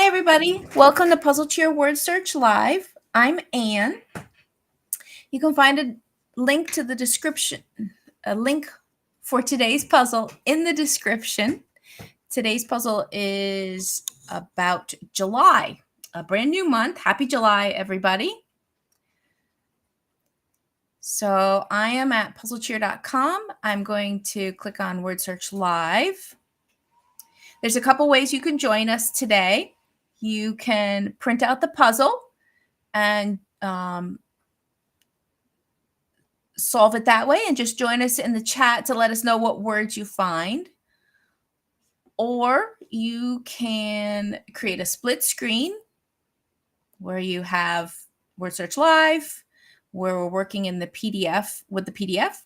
Hi, everybody. Welcome to Puzzle Cheer Word Search Live. I'm Anne. You can find a link to the description, a link for today's puzzle in the description. Today's puzzle is about July, a brand new month. Happy July, everybody. So I am at puzzlecheer.com. I'm going to click on Word Search Live. There's a couple ways you can join us today. You can print out the puzzle and solve it that way and just join us in the chat to let us know what words you find. Or you can create a split screen where you have Word Search Live, where we're working in the PDF with the PDF,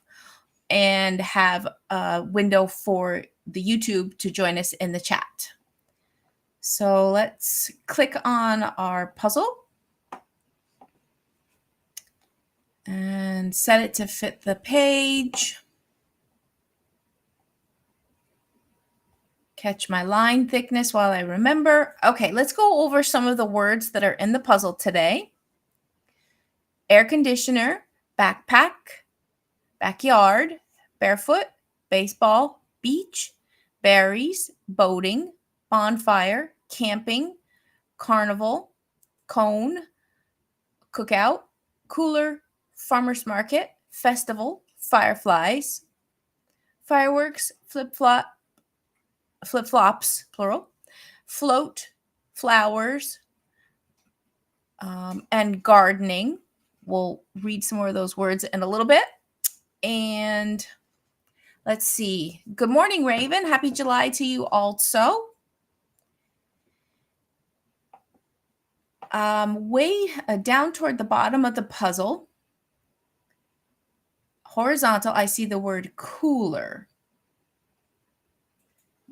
and have a window for the YouTube to join us in the chat. So let's click on our puzzle and set it to fit the page. Catch my line thickness while I remember. Okay, let's go over some of the words that are in the puzzle today. Air conditioner, backpack, backyard, barefoot, baseball, beach, berries, boating, bonfire, camping, carnival, cone, cookout, cooler, farmer's market, festival, fireflies, fireworks, flip-flops, plural, float, flowers, and gardening. We'll read some more of those words in a little bit. And let's see. Good morning, Raven. Happy July to you also. Way down toward the bottom of the puzzle, horizontal, I see the word cooler.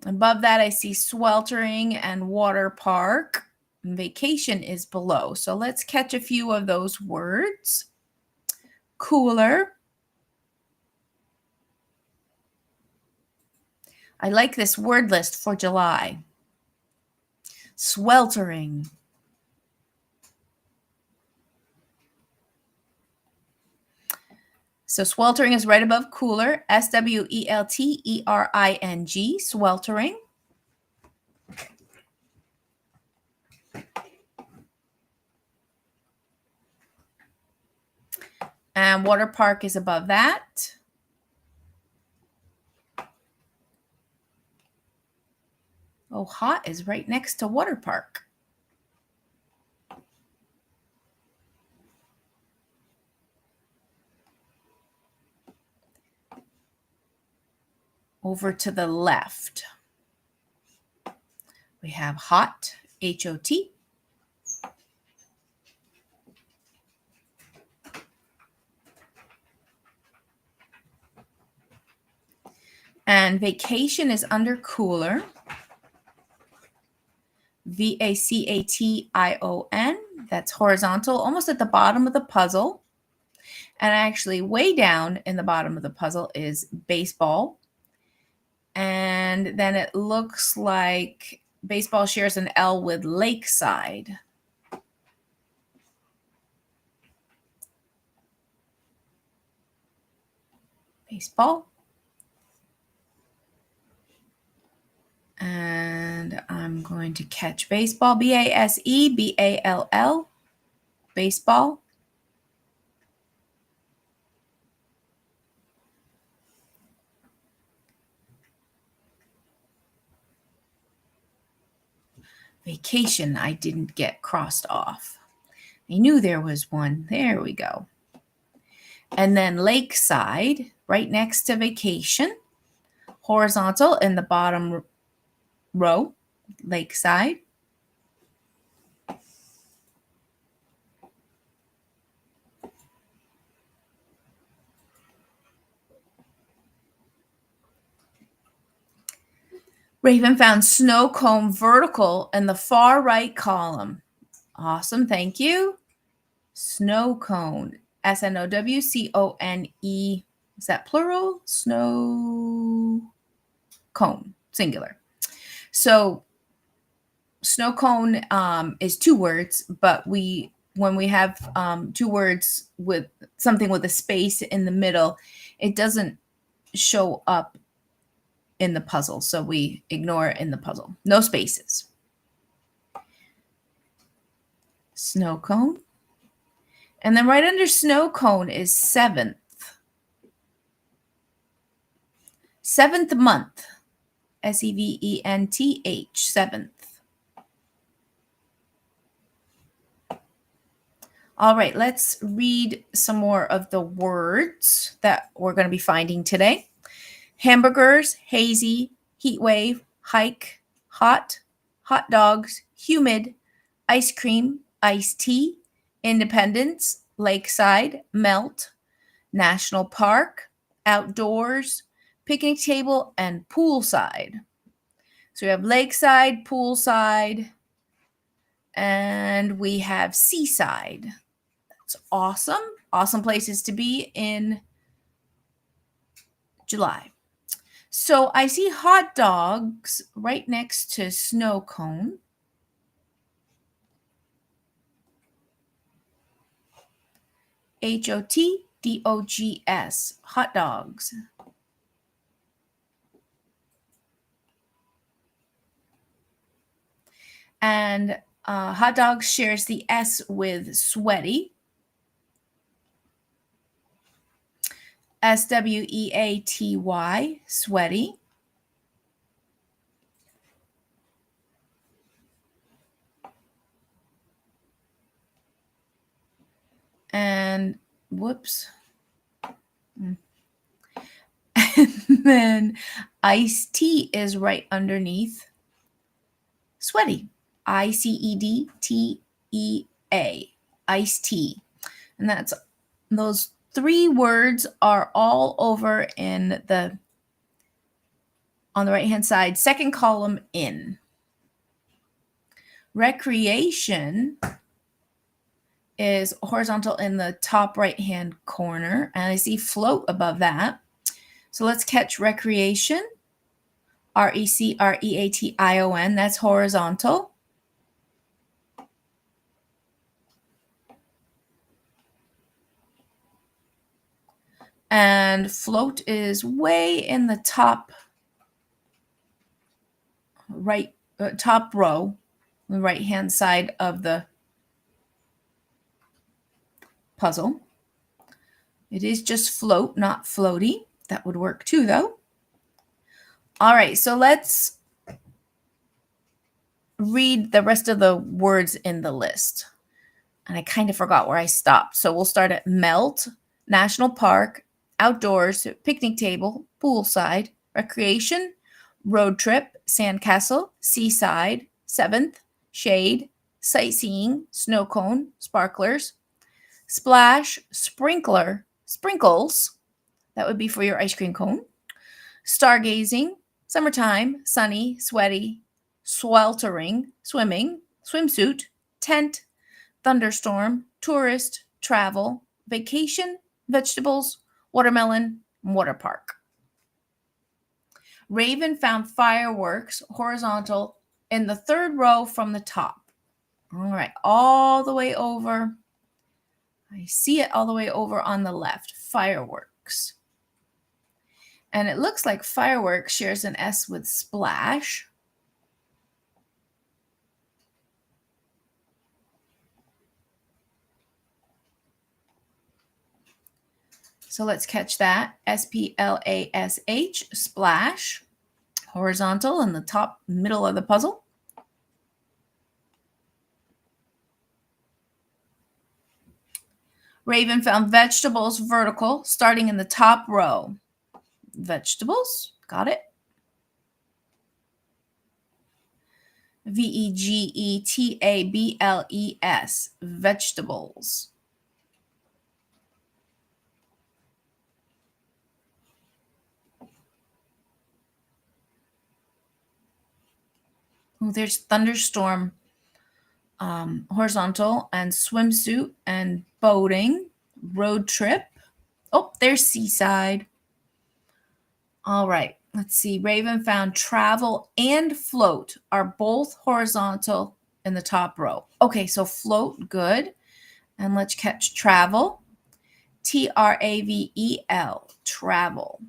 Above that, I see sweltering and water park. Vacation is below. So let's catch a few of those words. Cooler. I like this word list for July. Sweltering. So sweltering is right above cooler. S-W-E-L-T-E-R-I-N-G. Sweltering. And water park is above that. Oh, hot is right next to water park. Over to the left, we have hot, H-O-T. And vacation is under cooler. V-A-C-A-T-I-O-N. That's horizontal, almost at the bottom of the puzzle. And actually way down in the bottom of the puzzle is baseball. And then it looks like baseball shares an L with lakeside. Baseball. And I'm going to catch baseball, B-A-S-E-B-A-L-L, baseball. Vacation, I didn't get crossed off. I knew there was one. There we go. And then lakeside, right next to vacation, horizontal in the bottom row, lakeside. Raven found snow cone vertical in the far right column. Awesome, thank you. Snow cone, S-N-O-W-C-O-N-E. Is that plural? Snow cone, singular. So snow cone is 2 words, but when we have 2 words with something with a space in the middle, it doesn't show up in the puzzle, so we ignore it in the puzzle. No spaces. Snow cone. And then right under snow cone is seventh. Seventh month. Seventh. Seventh. All right, let's read some more of the words that we're going to be finding today. Hamburgers, hazy, heat wave, hike, hot, hot dogs, humid, ice cream, iced tea, independence, lakeside, melt, national park, outdoors, picnic table, and poolside. So we have lakeside, poolside, and we have seaside. That's awesome. Awesome places to be in July. So I see hot dogs right next to snow cone. HOTDOGS, hot dogs. And hot dogs shares the S with sweaty. SWEATY, sweaty. And whoops. And then iced tea is right underneath sweaty. ICEDTEA, iced tea. And that's those 3 words are all over in the on the right hand side, second column in. Recreation is horizontal in the top right hand corner, and I see float above that. So let's catch recreation. RECREATION, that's horizontal. And float is way in the top right, top row, the right hand side of the puzzle. It is just float, not floaty. That would work too, though. All right, so let's read the rest of the words in the list. And I kind of forgot where I stopped. So we'll start at melt, national park, outdoors, picnic table, poolside, recreation, road trip, sandcastle, seaside, seventh, shade, sightseeing, snow cone, sparklers, splash, sprinkler, sprinkles. That would be for your ice cream cone. Stargazing, summertime, sunny, sweaty, sweltering, swimming, swimsuit, tent, thunderstorm, tourist, travel, vacation, vegetables, watermelon, water park. Raven found fireworks horizontal in the 3rd row from the top. All right, all the way over. I see it all the way over on the left, fireworks. And it looks like fireworks shares an S with splash. So let's catch that. SPLASH, splash, horizontal in the top middle of the puzzle. Raven found vegetables vertical, starting in the top row. Vegetables, got it. VEGETABLES, vegetables. Oh, there's thunderstorm, horizontal, and swimsuit and boating, road trip. Oh, there's seaside. All right, let's see, Raven found travel and float are both horizontal in the top row. Okay, so float, good. And let's catch travel. Travel, travel.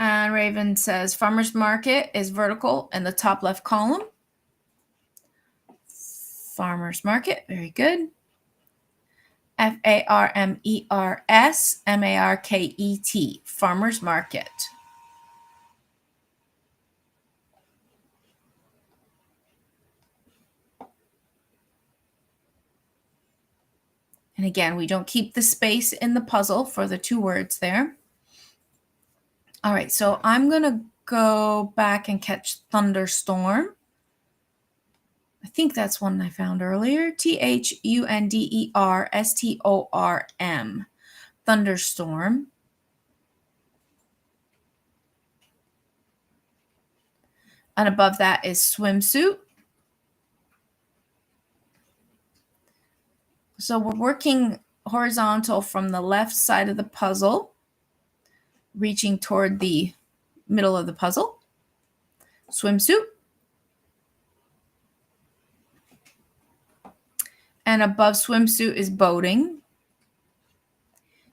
And Raven says farmer's market is vertical in the top left column. Farmer's market, very good. Farmers, farmer's market. And again, we don't keep the space in the puzzle for the two words there. All right, so I'm going to go back and catch thunderstorm. I think that's one I found earlier. Thunderstorm. Thunderstorm. And above that is swimsuit. So we're working horizontal from the left side of the puzzle, reaching toward the middle of the puzzle. Swimsuit. And above swimsuit is boating.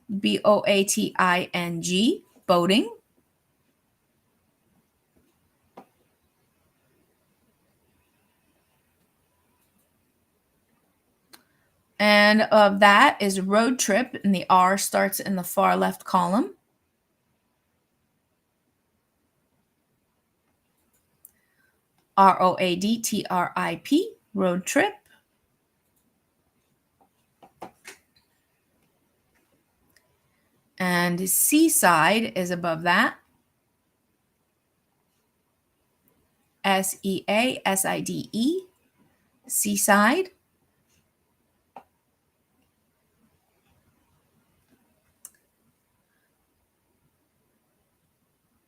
Boating, boating. And of that is road trip, and the R starts in the far left column. ROADTRIP, road trip. And seaside is above that. SEASIDE, seaside.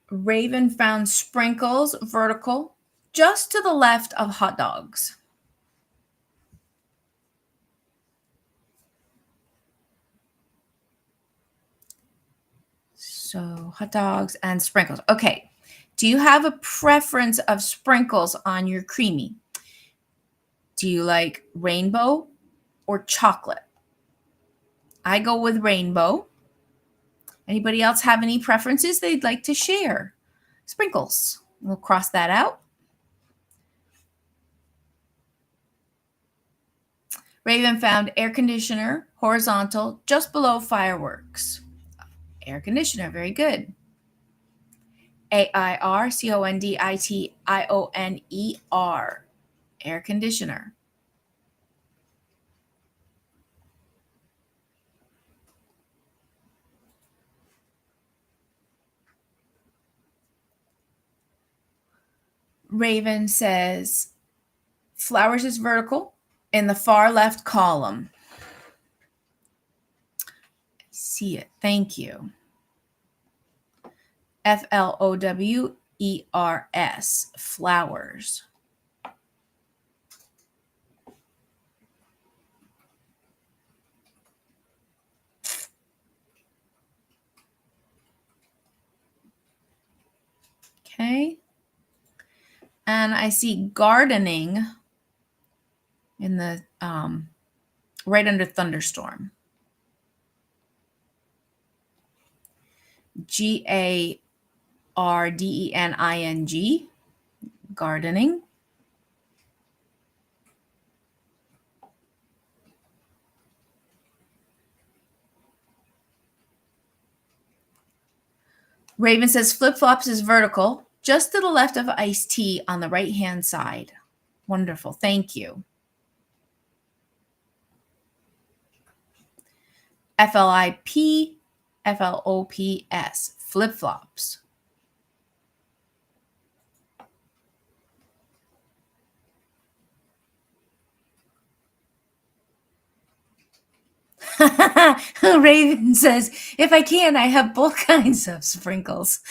Raven found sprinkles, vertical, just to the left of hot dogs. So hot dogs and sprinkles. Okay. Do you have a preference of sprinkles on your creamy? Do you like rainbow or chocolate? I go with rainbow. Anybody else have any preferences they'd like to share? Sprinkles. We'll cross that out. Raven found air conditioner, horizontal, just below fireworks. Air conditioner, very good. AIRCONDITIONER, air conditioner. Raven says flowers is vertical in the far left column. I see it. Thank you. FLOWERS, flowers. Okay. And I see gardening in the right under thunderstorm. GARDENING, gardening. Raven says flip-flops is vertical, just to the left of iced tea on the right-hand side. Wonderful. Thank you. FLOPS, flip-flops. Raven says, if I can, I have both kinds of sprinkles.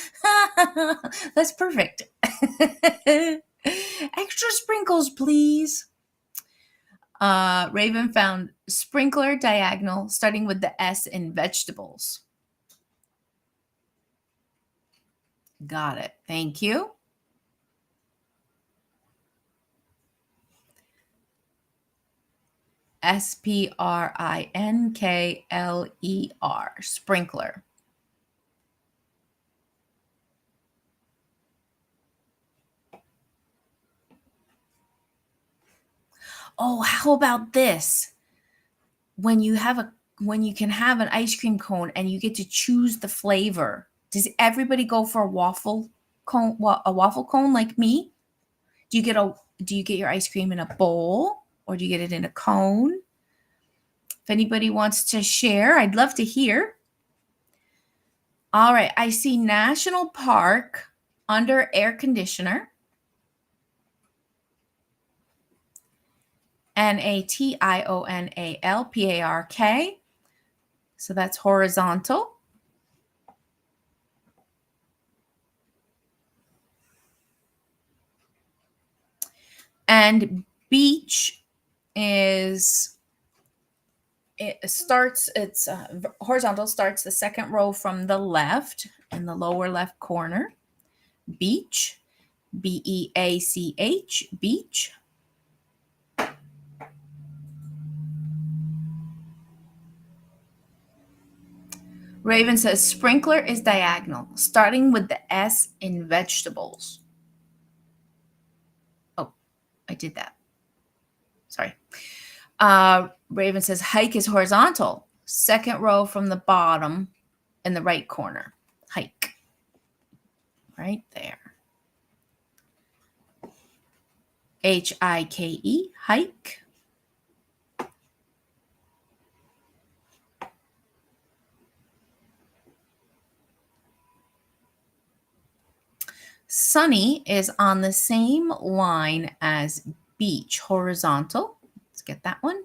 That's perfect. Extra sprinkles, please. Raven found sprinkler diagonal starting with the S in vegetables. Got it. Thank you. Sprinkler, sprinkler. Oh, how about this? When you can have an ice cream cone and you get to choose the flavor. Does everybody go for a waffle cone like me? Do you get your ice cream in a bowl or do you get it in a cone? If anybody wants to share, I'd love to hear. All right, I see National Park under air conditioner. Nationalpark. So that's horizontal. And beach is horizontal, starts the second row from the left in the lower left corner. Beach, Beach, beach. Raven says sprinkler is diagonal, starting with the S in vegetables. Oh, I did that. Sorry. Raven says hike is horizontal, second row from the bottom in the right corner. Hike. Right there. Hike, hike. Sunny is on the same line as beach, horizontal. Let's get that one.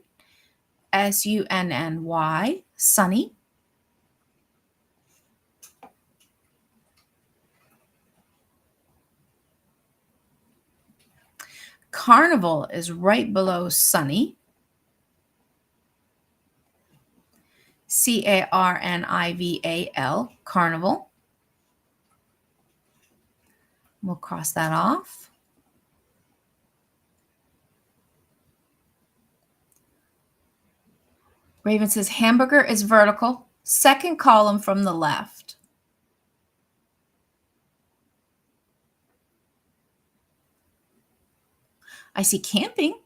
Sunny, sunny. Carnival is right below sunny. Carnival, carnival. We'll cross that off. Raven says hamburger is vertical, second column from the left. I see camping.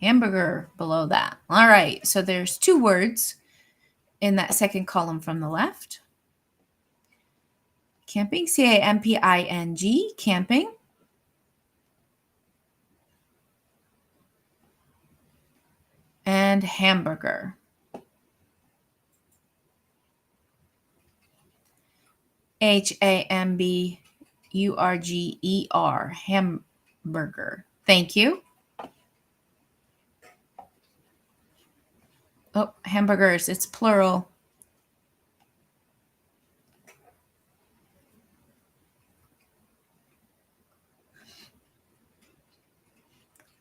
Hamburger below that. All right, so there's two words in that second column from the left. Camping, Camping, camping. And hamburger. Hamburger, hamburger. Thank you. Oh, hamburgers, it's plural.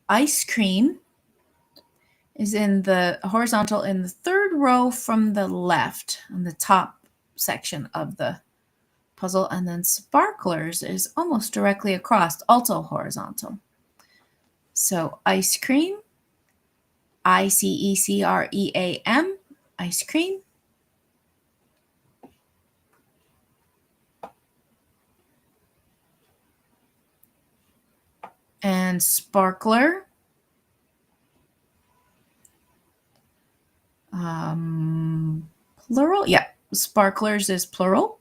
Ice cream is in the horizontal in the third row from the left on the top section of the puzzle. And then sparklers is almost directly across, also horizontal. So ice cream, ICECREAM, ice cream. And sparkler, plural. Yeah, sparklers is plural.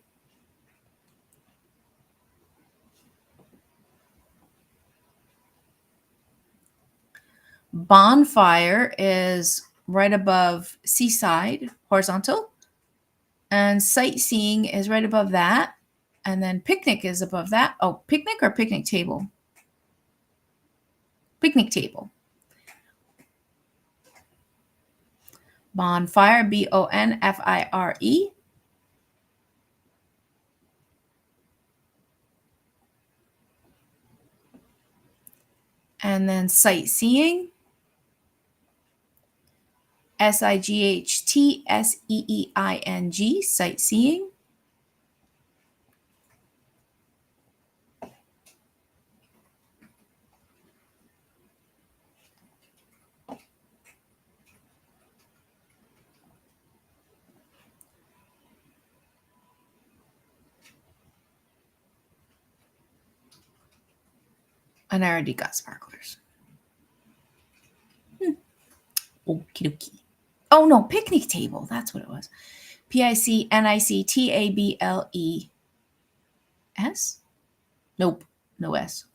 Bonfire is right above seaside, horizontal. And sightseeing is right above that. And then picnic is above that. Oh, picnic or picnic table? Picnic table. Bonfire, BONFIRE. And then sightseeing. SIGHTSEEING, sightseeing. And I already got sparklers. Okie dokie. Oh no, picnic table. That's what it was. PICNICTABLES? Nope, no S.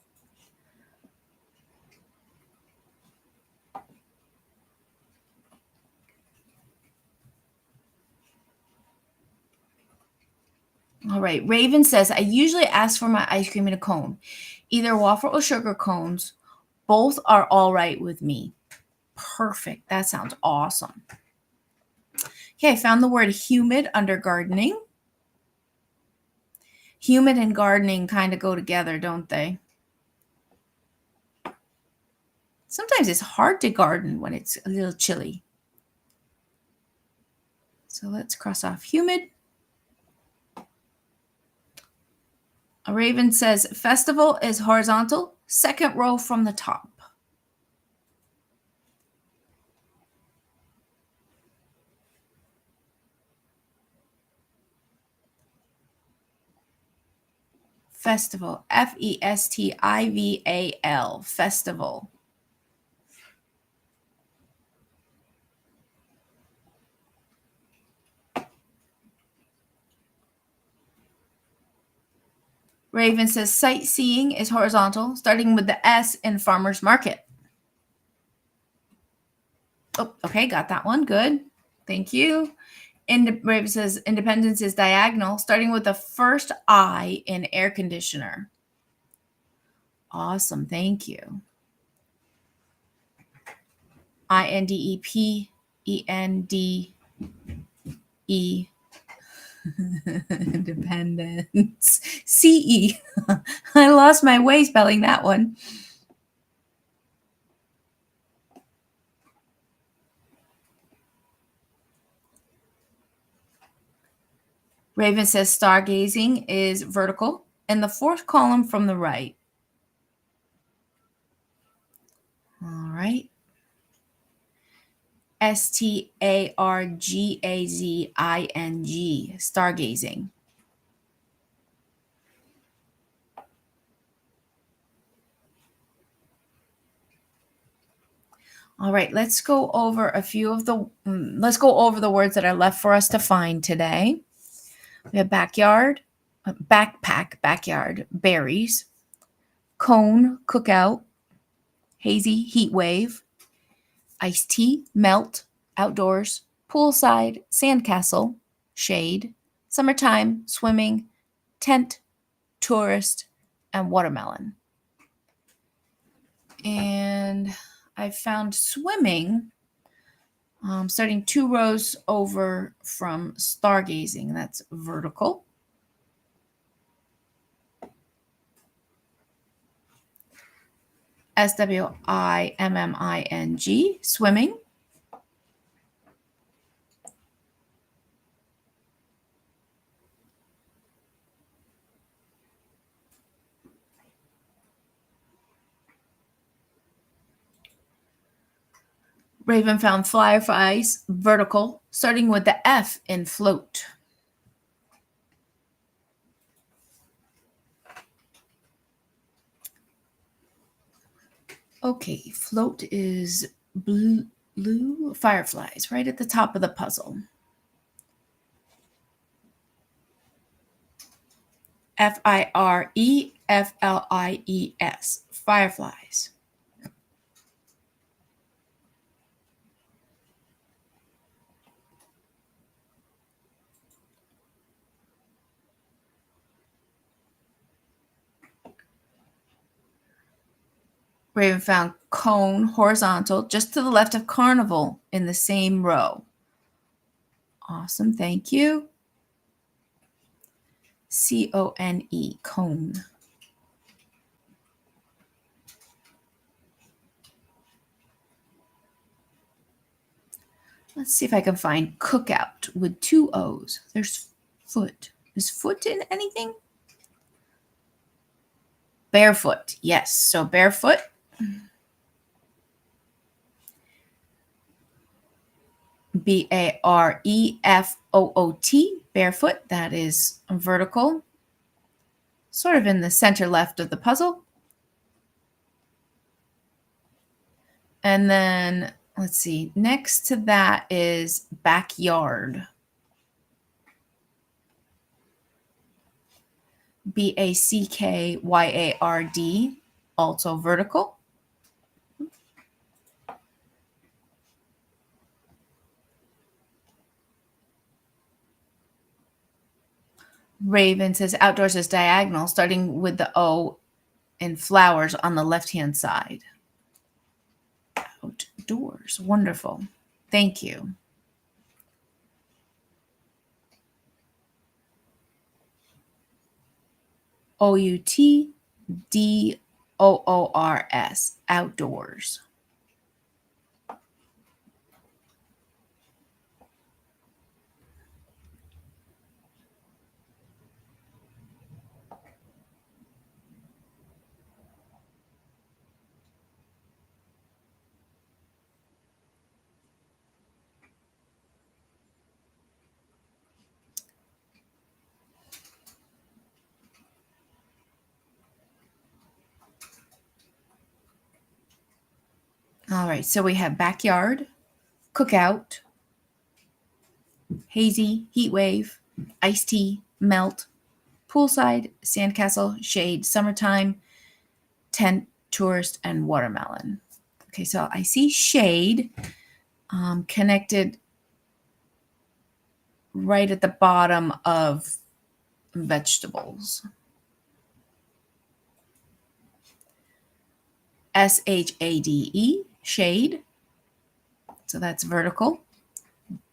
All right. Raven says, I usually ask for my ice cream in a cone, either waffle or sugar cones. Both are all right with me. Perfect. That sounds awesome. Okay, I found the word humid under gardening. Humid and gardening kind of go together, don't they? Sometimes it's hard to garden when it's a little chilly. So let's cross off humid. A Raven says, festival is horizontal, second row from the top. Festival, Festival, festival. Raven says sightseeing is horizontal, starting with the S in farmer's market. Oh, okay, got that one. Good. Thank you. Raven says independence is diagonal, starting with the first I in air conditioner. Awesome. Thank you. INDEPENDE. Independence. CE. I lost my way spelling that one. Raven says stargazing is vertical in the fourth column from the right. All right. STARGAZING, stargazing. All right, let's go over a few of the words that are left for us to find today. We have backyard, backpack, backyard, berries, cone, cookout, hazy, heat wave, iced tea, melt, outdoors, poolside, sandcastle, shade, summertime, swimming, tent, tourist, and watermelon. And I found swimming starting 2 rows over from stargazing. That's vertical. SWIMMING, swimming. Raven found fireflies, vertical, starting with the F in float. Okay, float is blue fireflies, right at the top of the puzzle. FIREFLIES, fireflies. Raven found cone, horizontal, just to the left of carnival in the same row. Awesome, thank you. CONE, cone. Let's see if I can find cookout with 2 O's. There's foot. Is foot in anything? Barefoot. Yes. So barefoot. Barefoot. Barefoot. That is vertical. Sort of in the center left of the puzzle. And then let's see. Next to that is backyard. Bacyard. Also vertical. Raven says outdoors is diagonal, starting with the O in flowers on the left-hand side. Outdoors. Wonderful. Thank you. Outdoors. Outdoors. All right, so we have backyard, cookout, hazy, heat wave, iced tea, melt, poolside, sandcastle, shade, summertime, tent, tourist, and watermelon. Okay, so I see shade connected right at the bottom of vegetables. SHADE, shade. So that's vertical,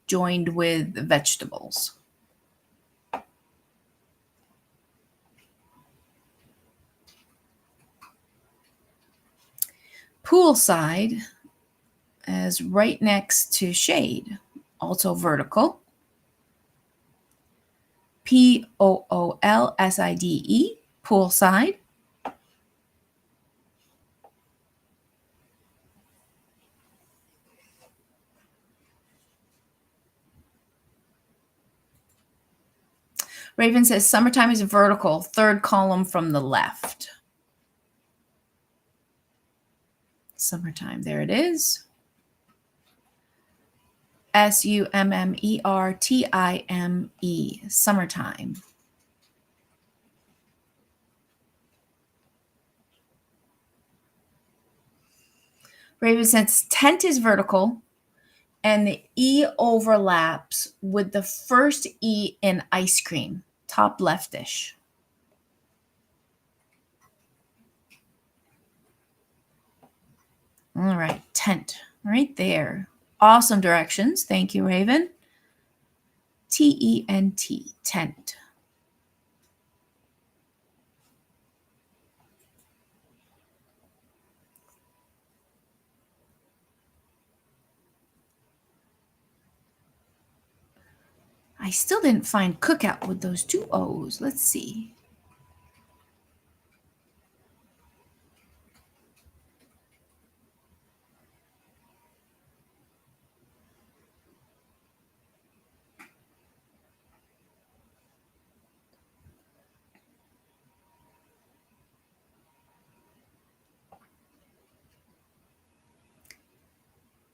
joined with vegetables. Poolside is right next to shade, also vertical. POOLSIDE, poolside. Raven says summertime is vertical, third column from the left. Summertime, there it is. SUMMERTIME, summertime. Raven says tent is vertical, and the E overlaps with the first E in ice cream, top leftish. All right, tent, right there. Awesome directions. Thank you, Raven. TENT, tent. I still didn't find cookout with those 2 O's. Let's see.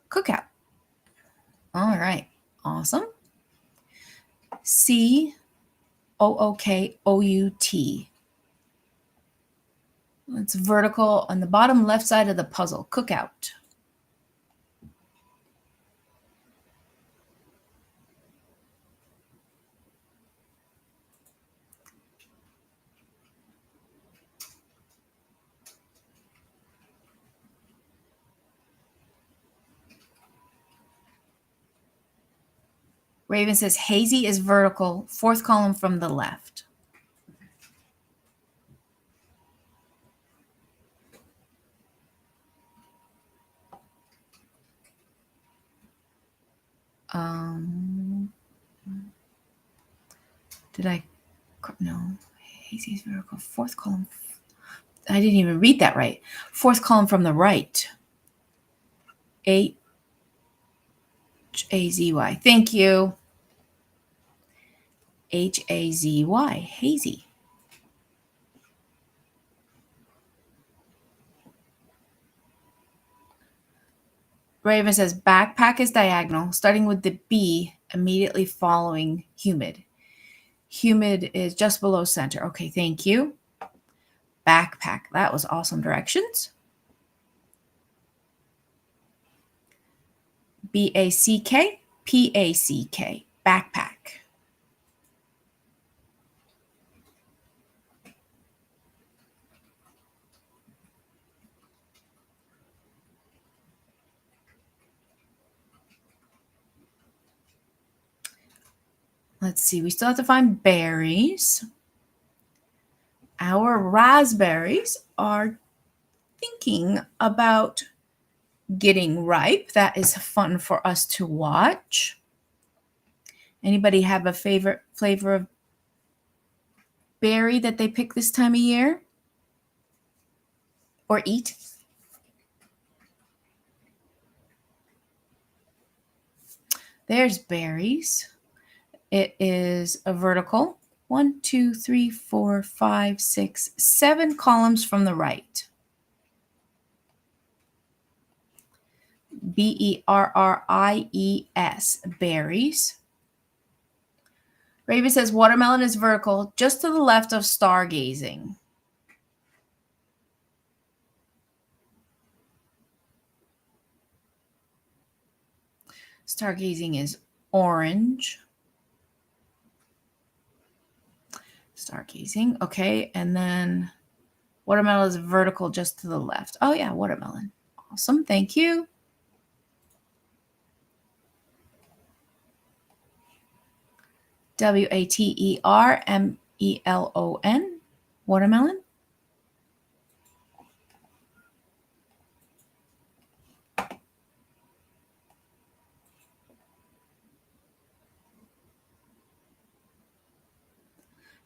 Cookout. All right. Awesome. COOKOUT. It's vertical on the bottom left side of the puzzle. Cookout. Raven says hazy is vertical, fourth column from the left. Did I? No. Hazy is vertical. Fourth column. I didn't even read that right. Fourth column from the right. H-A-Z-Y. Thank you. H-A-Z-Y. Hazy. Raven says backpack is diagonal, starting with the B, immediately following humid. Humid is just below center. Okay, thank you. Backpack. That was awesome directions. B-A-C-K, P-A-C-K. Backpack. Let's see. We still have to find berries. Our raspberries are thinking about getting ripe. That is fun for us to watch. Anybody have a favorite flavor of berry that they pick this time of year or eat? There's berries. It is a vertical. 1, 2, 3, 4, 5, 6, 7 columns from the right. B-E-R-R-I-E-S, berries. Raven says watermelon is vertical, just to the left of stargazing. Stargazing is orange. Stargazing, okay, and then watermelon is vertical just to the left. Oh yeah, watermelon. Awesome, thank you. W-A-T-E-R-M-E-L-O-N, watermelon.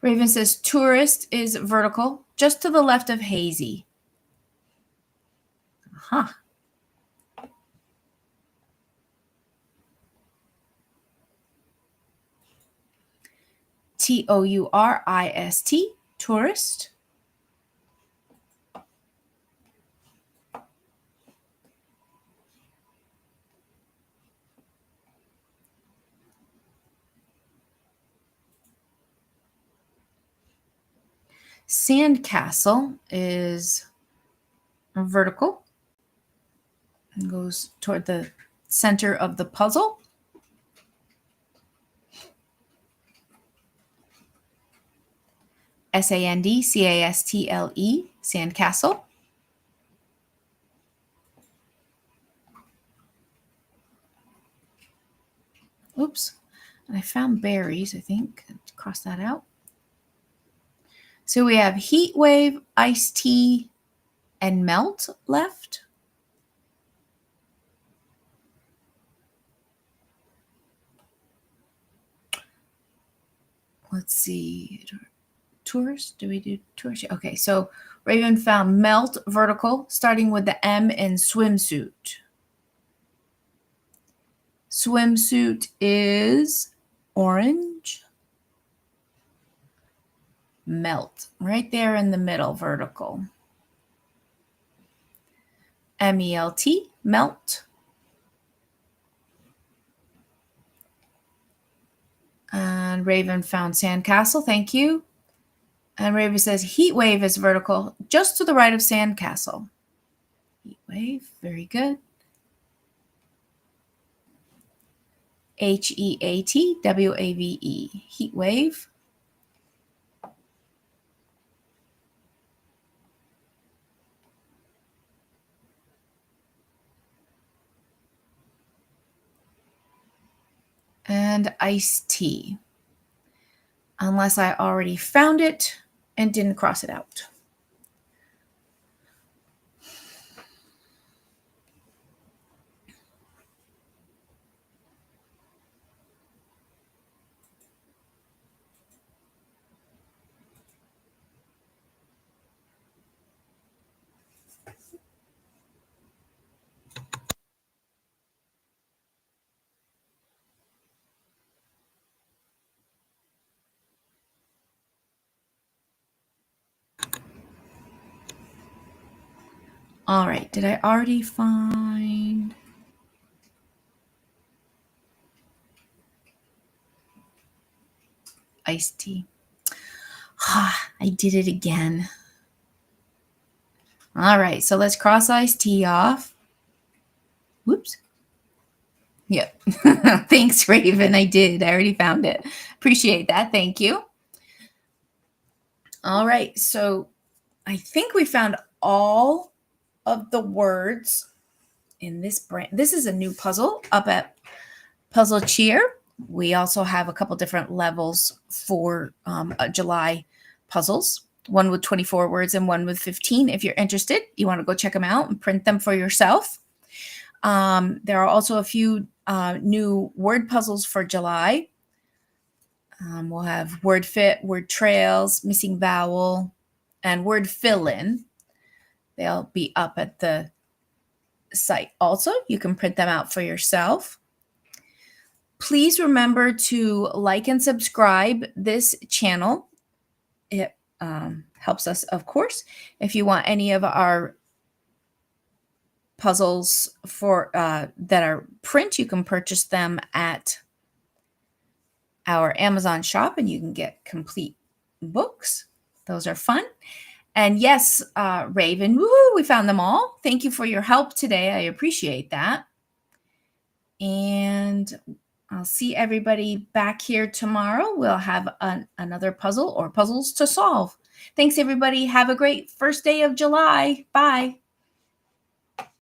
Raven says tourist is vertical, just to the left of hazy. Huh. T-O-U-R-I-S-T, tourist. Sandcastle is vertical and goes toward the center of the puzzle. S-A-N-D-C-A-S-T-L-E, sandcastle. Oops. And I found berries, I think. Cross that out. So we have heat wave, iced tea, and melt left. Let's see. Tours? Do we do tours? Okay, so Raven found melt vertical, starting with the M in swimsuit. Swimsuit is orange. Melt, right there in the middle, vertical. M-E-L-T, melt. And Raven found sandcastle, thank you. And Raven says heat wave is vertical, just to the right of sandcastle. Heat wave, very good. H-E-A-T-W-A-V-E, heat wave. And iced tea, unless I already found it and didn't cross it out. All right. Did I already find? Iced tea. Ah, I did it again. All right. So let's cross iced tea off. Whoops. Yep. Thanks, Raven. I did. I already found it. Appreciate that. Thank you. All right. So I think we found all of the words in this brand. This is a new puzzle up at Puzzle Cheer. We also have a couple different levels for July puzzles, one with 24 words and one with 15. If you're interested, you want to go check them out and print them for yourself. There are also a few new word puzzles for July. We'll have word fit, word trails, missing vowel, and word fill in. They'll be up at the site. Also, you can print them out for yourself. Please remember to like and subscribe this channel. It helps us, of course. If you want any of our puzzles for that are print, you can purchase them at our Amazon shop, and you can get complete books. Those are fun. And yes, Raven, woohoo, we found them all. Thank you for your help today. I appreciate that. And I'll see everybody back here tomorrow. We'll have another puzzle or puzzles to solve. Thanks, everybody. Have a great first day of July. Bye.